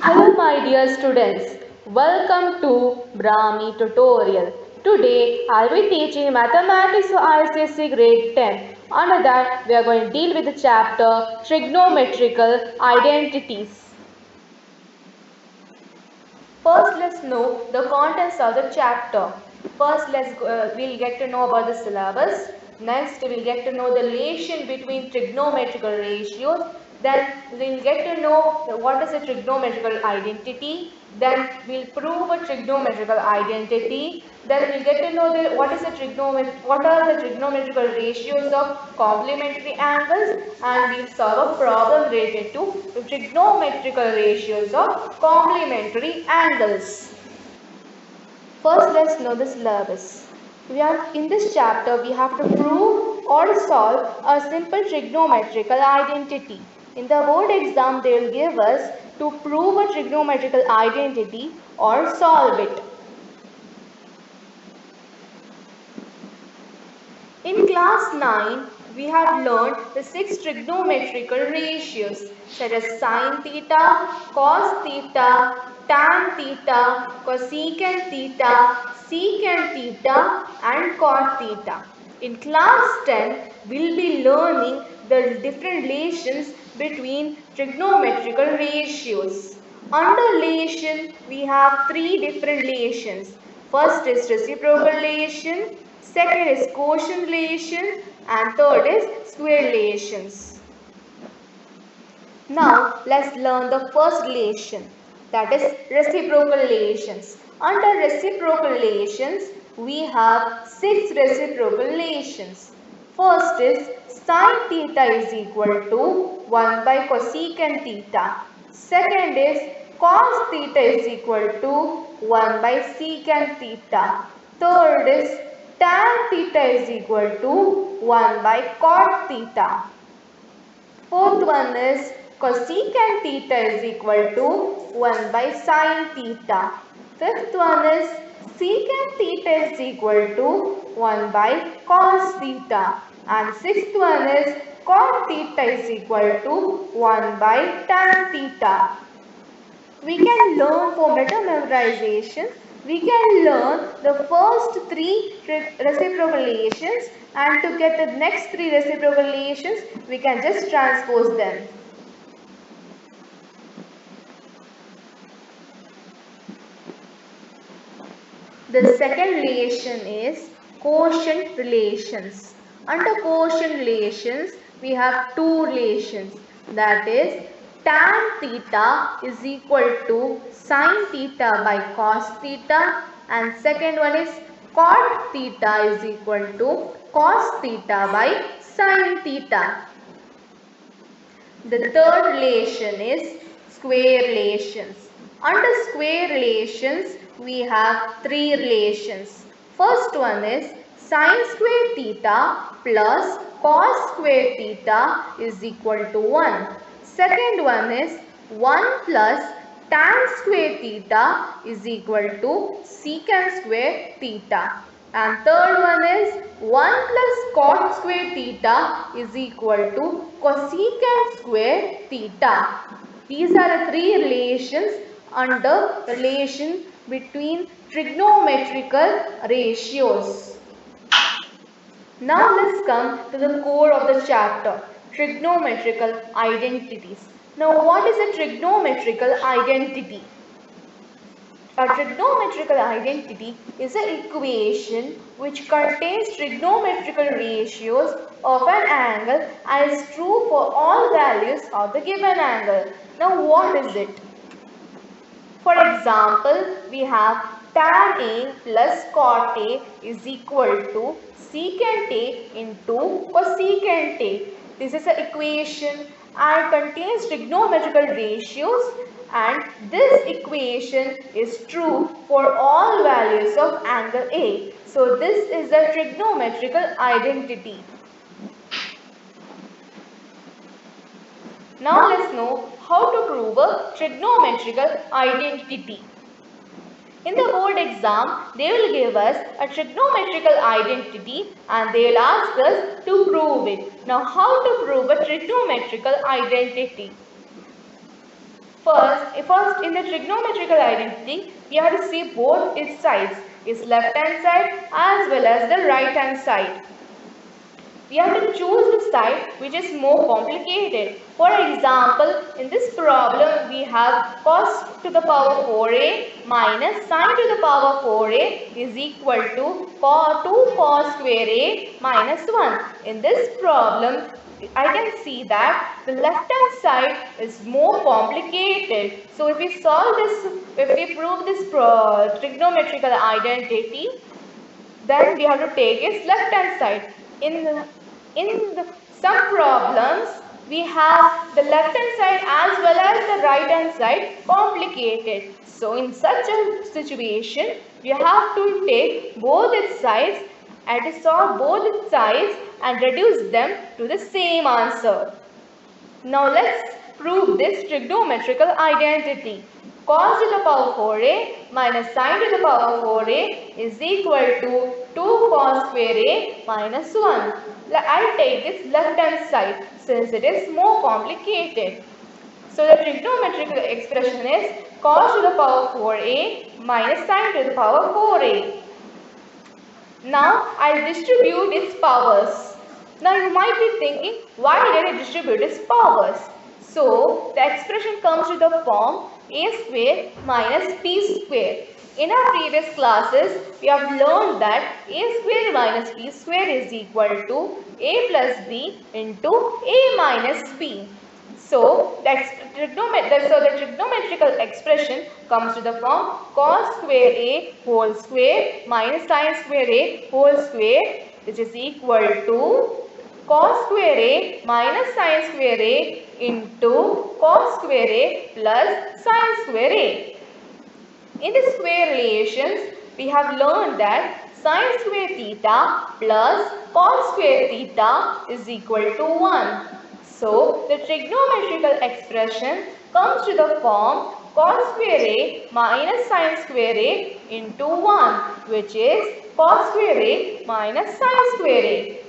Hello my dear students, welcome to Brahmi tutorial. Today I will be teaching mathematics for ICSE grade 10. Under that we are going to deal with the chapter Trigonometrical Identities. First let's know the contents of the chapter. First we'll get to know about the syllabus. Next we'll get to know the relation between trigonometrical ratios. Then we'll get to know what is a trigonometrical identity. Then we'll prove a trigonometrical identity. Then we'll get to know what are the trigonometrical ratios of complementary angles, and we'll solve a problem related to trigonometrical ratios of complementary angles. First, let's know the syllabus. In this chapter, we have to prove or solve a simple trigonometrical identity. In the board exam, they will give us to prove a trigonometrical identity or solve it. In class 9, we have learned the 6 trigonometrical ratios such as sin theta, cos theta, tan theta, cosecant theta, secant theta and cot theta. In class 10, we will be learning the different relations between trigonometrical ratios. Under relation, we have 3 different relations. First is reciprocal relation, second is quotient relation, and third is square relations. Now let's learn the first relation, that is reciprocal relations. Under reciprocal relations, we have 6 reciprocal relations. First is sin theta is equal to 1 by cosecant theta. Second is cos theta is equal to 1 by secant theta. Third is tan theta is equal to 1 by cot theta. Fourth one is cosecant theta is equal to 1 by sin theta. Fifth one is secant theta is equal to 1 by cos theta. And sixth one is cot theta is equal to 1 by tan theta. We can learn for better memorization. We can learn the first 3 reciprocal relations, and to get the next 3 reciprocal relations, we can just transpose them. The second relation is quotient relations. Under quotient relations, we have 2 relations, that is tan theta is equal to sin theta by cos theta, and second one is cot theta is equal to cos theta by sin theta. The third relation is square relations. Under square relations, we have 3 relations. First one is sin square theta plus cos square theta is equal to 1. Second one is 1 plus tan square theta is equal to secant square theta. And third one is 1 plus cot square theta is equal to cosecant square theta. These are the 3 relations under relation between trigonometrical ratios. Now let's come to the core of the chapter, trigonometrical identities. Now what is a trigonometrical identity? A trigonometrical identity is an equation which contains trigonometrical ratios of an angle and is true for all values of the given angle. Now what is it? For example, we have tan A plus cot A is equal to secant A into cosecant A. This is an equation and contains trigonometrical ratios, and this equation is true for all values of angle A. So this is a trigonometrical identity. Now let's know how to prove a trigonometrical identity. In the board exam, they will give us a trigonometrical identity and they will ask us to prove it. Now how to prove a trigonometrical identity? First in the trigonometrical identity, we have to see both its sides, its left hand side as well as the right hand side. We have to choose the side which is more complicated. For example, in this problem, we have cos to the power 4a minus sin to the power 4a is equal to 2 cos square a minus 1. In this problem, I can see that the left hand side is more complicated. So if we solve this, if we prove this trigonometrical identity, then we have to take its left hand side. Some problems, we have the left hand side as well as the right hand side complicated. So in such a situation, we have to take both its sides and to solve both its sides and reduce them to the same answer. Now let's prove this trigonometrical identity. Cos to the power 4a minus sin to the power 4a is equal to 2 cos square a minus 1. I'll take this left hand side since it is more complicated. So the trigonometrical expression is cos to the power 4a minus sin to the power 4a. Now I'll distribute its powers. Now you might be thinking, why did I distribute its powers? So the expression comes to the form a square minus b square. In our previous classes, we have learned that a square minus b square is equal to a plus b into a minus b. So the trigonometrical expression comes to the form cos square a whole square minus sin square a whole square, which is equal to cos square a minus sin square a into cos square a plus sin square a. In the square relations, we have learned that sin square theta plus cos square theta is equal to 1. So, the trigonometrical expression comes to the form cos square a minus sin square a into 1, which is cos square a minus sin square a.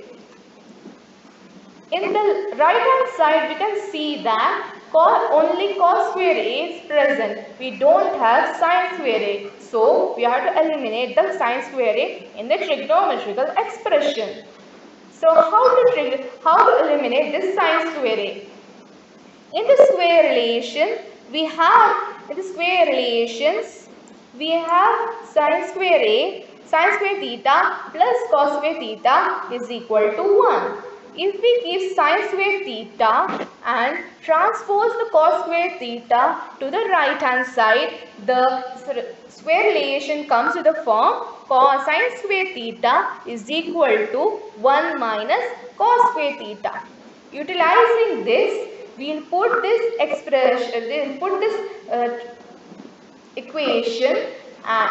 In the right hand side, we can see that only cos square a is present. We don't have sin square a. So, we have to eliminate the sin square a in the trigonometrical expression. So, how to eliminate this sin square a? In the square relation, we have sin square theta plus cos square theta is equal to 1. If we give sin square theta and transpose the cos square theta to the right hand side, the square relation comes to the form cos sin square theta is equal to 1 minus cos square theta. Utilizing this, we will put this equation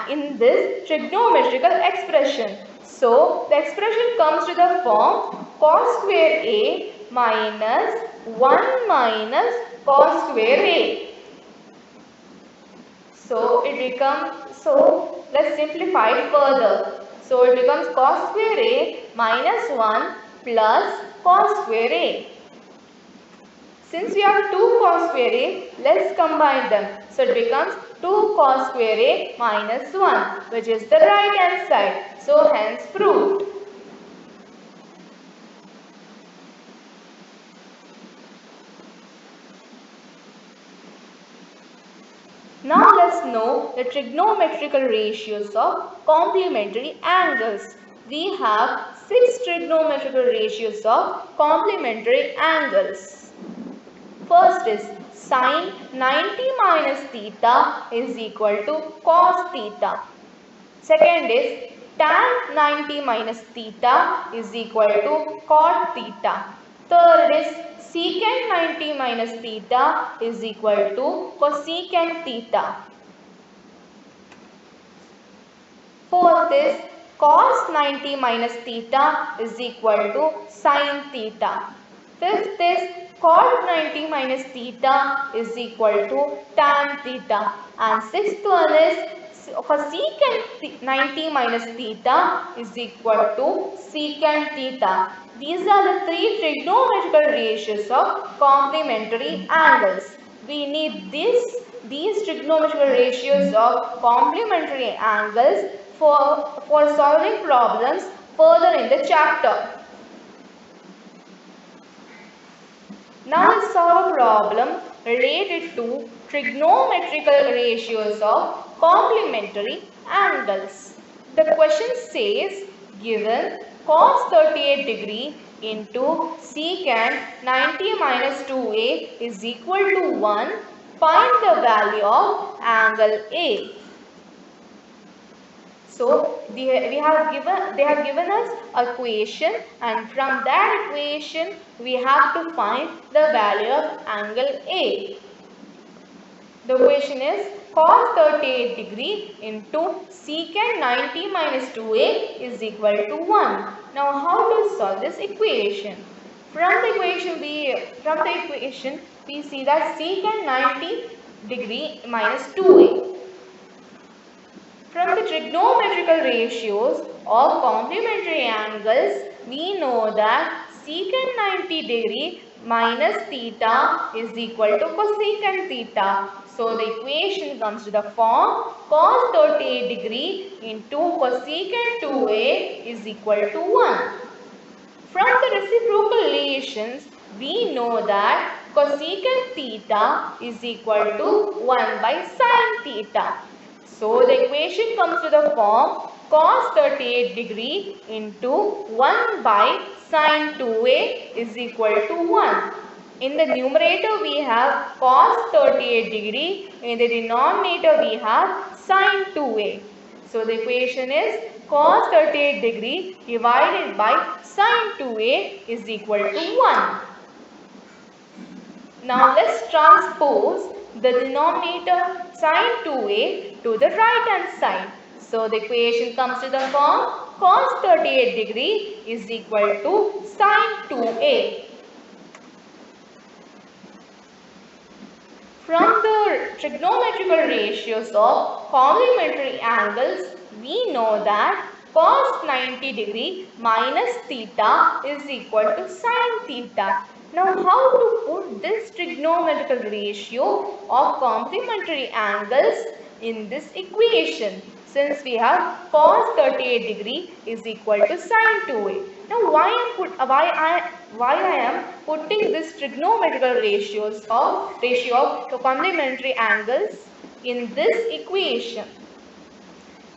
in this trigonometrical expression. So, the expression comes to the form cos square a minus 1 minus cos square a. So, let's simplify it further. So, it becomes cos square a minus 1 plus cos square a. Since we have 2 cos square a, let's combine them. So, it becomes 2 cos square a minus 1, which is the right hand side. So, hence proved. Now, let's know the trigonometrical ratios of complementary angles. We have 6 trigonometrical ratios of complementary angles. First is sin 90 minus theta is equal to cos theta. Second is tan 90 minus theta is equal to cot theta. Third is secant 90 minus theta is equal to cosecant theta. Fourth is cos 90 minus theta is equal to sin theta. Fifth is cot 90 minus theta is equal to tan theta. And sixth one is cosecant 90 minus theta is equal to secant theta. These are the 3 trigonometrical ratios of complementary angles. we need these trigonometrical ratios of complementary angles for solving problems further in the chapter. Now let's solve a problem related to trigonometrical ratios of complementary angles. The question says, given cos 38 degree into secant 90 minus 2a is equal to 1, find the value of angle A. So they have given us a equation, and from that equation we have to find the value of angle A. The equation is cos 38 degree into secant 90 minus 2a is equal to 1. Now how to solve this equation? From the equation we see that secant 90 degree minus 2a. From the trigonometrical ratios of complementary angles, we know that secant 90 degree minus theta is equal to cosecant theta. So the equation comes to the form cos 38 degree into cosecant 2a is equal to 1. From the reciprocal relations, we know that cosecant theta is equal to 1 by sin theta. So the equation comes to the form cos 38 degree into 1 by sin 2a is equal to 1. In the numerator we have cos 38 degree, in the denominator we have sin 2a. So the equation is cos 38 degree divided by sin 2a is equal to 1. Now let's transpose the denominator sin 2a to the right hand side. So the equation comes to the form cos 38 degree is equal to sin 2a. From the trigonometrical ratios of complementary angles, we know that cos 90 degree minus theta is equal to sin theta. Now how to put this trigonometrical ratio of complementary angles in this equation? Since we have cos 38 degree is equal to sin 2a. Now why I am putting this trigonometrical ratio of complementary angles in this equation?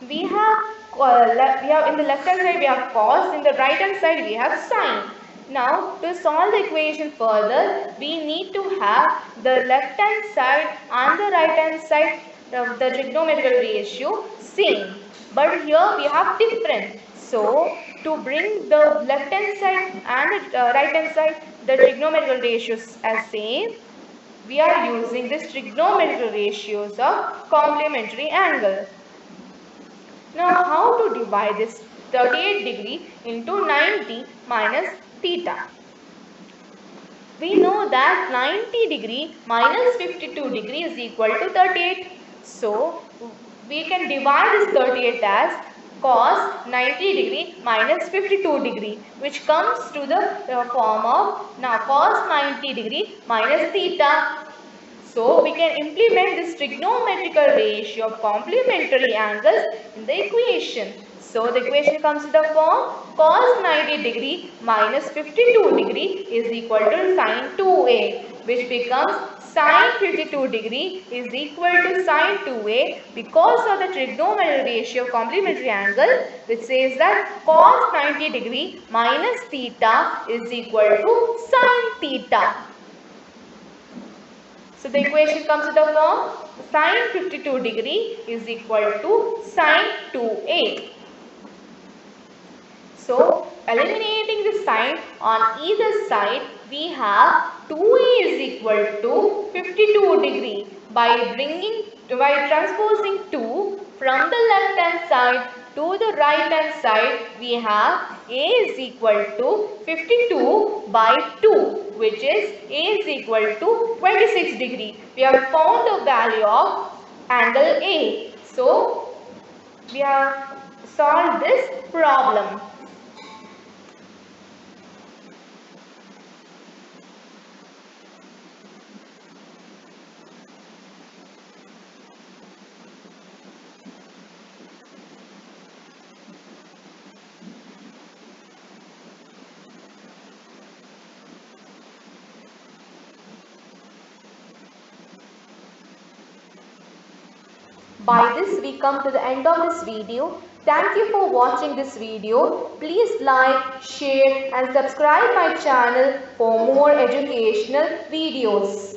We have in the left hand side we have cos, in the right hand side we have sine. Now to solve the equation further, we need to have the left hand side and the right hand side of the trigonometrical ratio same, but here we have different. So to bring the left hand side and the right hand side the trigonometrical ratios as same, we are using this trigonometrical ratios of complementary angle. Now how to divide this 38 degree into 90 minus theta? We know that 90 degree minus 52 degree is equal to 38. So we can divide this 38 as cos 90 degree minus 52 degree, which comes to the form of now cos 90 degree minus theta. So we can implement this trigonometrical ratio of complementary angles in the equation. So the equation comes to the form cos 90 degree minus 52 degree is equal to sin 2a, which becomes sin 52 degree is equal to sin 2a because of the trigonometrical ratio of complementary angle, which says that cos 90 degree minus theta is equal to sin theta. So the equation comes to the form sin 52 degree is equal to sin 2a. So eliminating the sign on either side, we have 2a is equal to 52 degree by transposing 2 from the left hand side to the right hand side. We have a is equal to 52 by 2, which is a is equal to 26 degree. We have found the value of angle A. So we have solved this problem. By this we come to the end of this video. Thank you for watching this video. Please like, share and subscribe my channel for more educational videos.